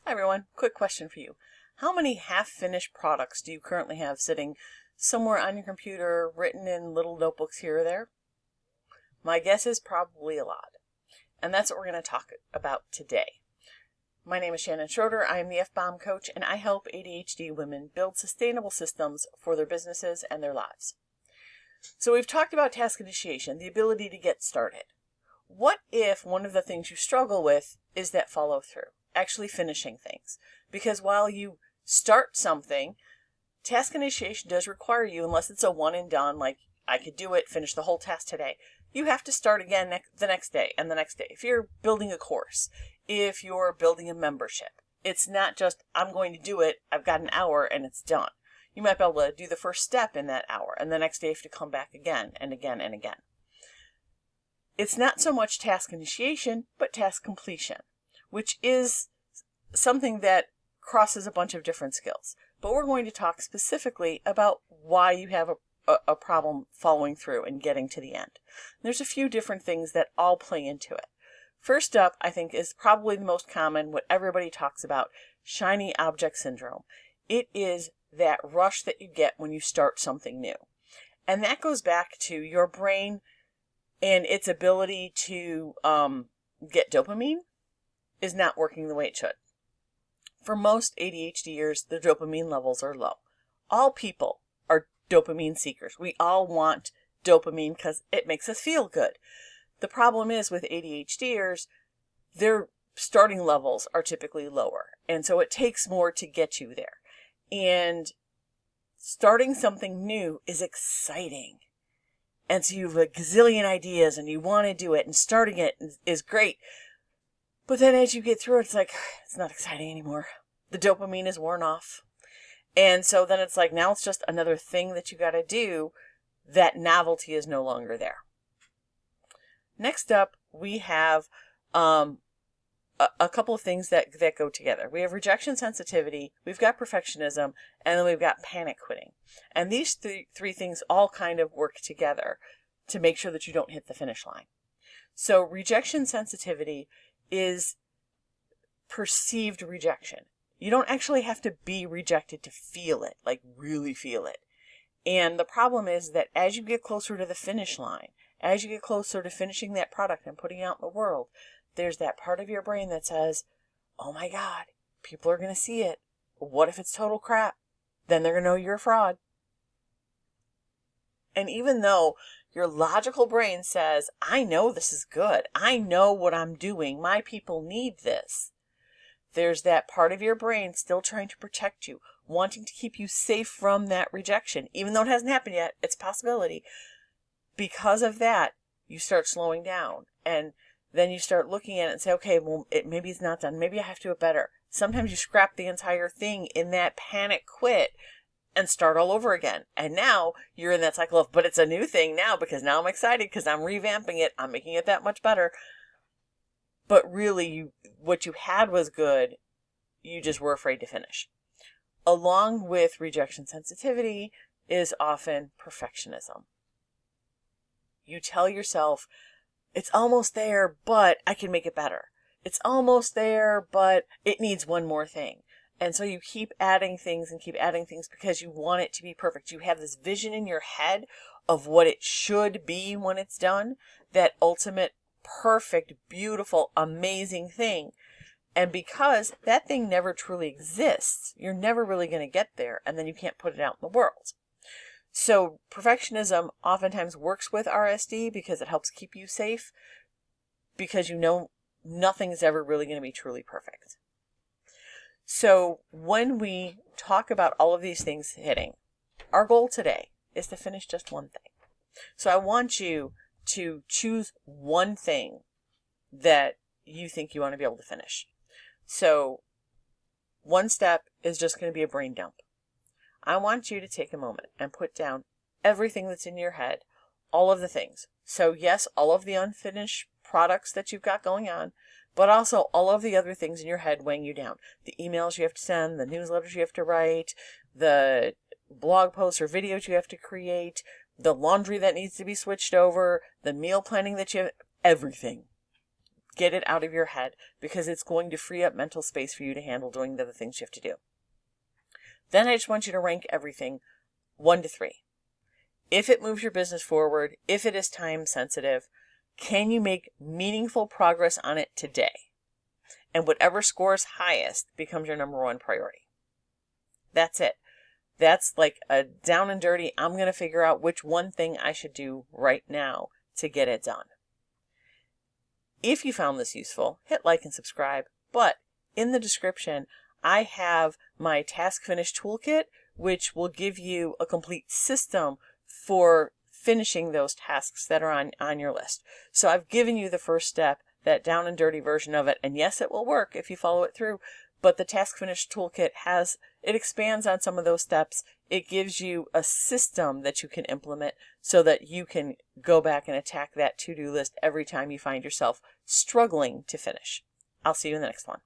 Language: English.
Hi everyone, quick question for you. How many half-finished products do you currently have sitting somewhere on your computer, written in little notebooks here or there? My guess is probably a lot. And that's what we're going to talk about today. My name is Shannon Schroeder. I am the F-Bomb coach, and I help ADHD women build sustainable systems for their businesses and their lives. So we've talked about task initiation, the ability to get started. What if one of the things you struggle with is that follow through, actually finishing things? Because while you start something, task initiation does require you, unless it's a one and done, like I could do it, finish the whole task today, you have to start again the next day and the next day. If you're building a course, if you're building a membership, it's not just I'm going to do it, I've got an hour and it's done. You might be able to do the first step in that hour, and the next day you have to come back again and again and again. It's not so much task initiation, but task completion, which is something that crosses a bunch of different skills. But we're going to talk specifically about why you have a problem following through and getting to the end. There's a few different things that all play into it. First up, I think, is probably the most common, what everybody talks about, shiny object syndrome. It is that rush that you get when you start something new. And that goes back to your brain and its ability to get dopamine is not working the way it should. For most ADHDers, the dopamine levels are low. All people are dopamine seekers. We all want dopamine because it makes us feel good. The problem is with ADHDers, their starting levels are typically lower. And so it takes more to get you there. And starting something new is exciting. And so you have a gazillion ideas and you want to do it, and starting it is great. But then as you get through it, it's like, it's not exciting anymore. The dopamine is worn off. And so then it's like, now it's just another thing that you got to do. That novelty is no longer there. Next up, we have a couple of things that go together. We have rejection sensitivity, we've got perfectionism, and then we've got panic quitting. And these three things all kind of work together to make sure that you don't hit the finish line. So rejection sensitivity is perceived rejection. You don't actually have to be rejected to feel it, like really feel it. And the problem is that as you get closer to the finish line, as you get closer to finishing that product and putting it out in the world, there's that part of your brain that says, oh my God, people are going to see it. What if it's total crap? Then they're going to know you're a fraud. And even though your logical brain says, I know this is good, I know what I'm doing, my people need this, there's that part of your brain still trying to protect you, wanting to keep you safe from that rejection. Even though it hasn't happened yet, it's a possibility. Because of that, you start slowing down. And then you start looking at it and say, okay, well, maybe it's not done. Maybe I have to do it better. Sometimes you scrap the entire thing in that panic quit and start all over again. And now you're in that cycle of, but it's a new thing now because now I'm excited because I'm revamping it. I'm making it that much better. But really, what you had was good. You just were afraid to finish. Along with rejection sensitivity is often perfectionism. You tell yourself, it's almost there, but I can make it better. It's almost there, but it needs one more thing. And so you keep adding things and keep adding things because you want it to be perfect. You have this vision in your head of what it should be when it's done, that ultimate, perfect, beautiful, amazing thing. And because that thing never truly exists, you're never really going to get there, and then you can't put it out in the world. So perfectionism oftentimes works with RSD because it helps keep you safe, because you know nothing's ever really going to be truly perfect. So when we talk about all of these things hitting, our goal today is to finish just one thing. So I want you to choose one thing that you think you want to be able to finish. So one step is just going to be a brain dump. I want you to take a moment and put down everything that's in your head, all of the things. So yes, all of the unfinished products that you've got going on, but also all of the other things in your head weighing you down. The emails you have to send, the newsletters you have to write, the blog posts or videos you have to create, the laundry that needs to be switched over, the meal planning that you have, everything. Get it out of your head because it's going to free up mental space for you to handle doing the other things you have to do. Then I just want you to rank everything 1 to 3. If it moves your business forward, if it is time sensitive, can you make meaningful progress on it today? And whatever scores highest becomes your number 1 priority. That's it. That's like a down and dirty, I'm going to figure out which one thing I should do right now to get it done. If you found this useful, hit like and subscribe. But in the description, I have my Task Finish Toolkit, which will give you a complete system for finishing those tasks that are on your list. So I've given you the first step, that down and dirty version of it. And yes, it will work if you follow it through. But the Task Finish Toolkit it expands on some of those steps. It gives you a system that you can implement so that you can go back and attack that to-do list every time you find yourself struggling to finish. I'll see you in the next one.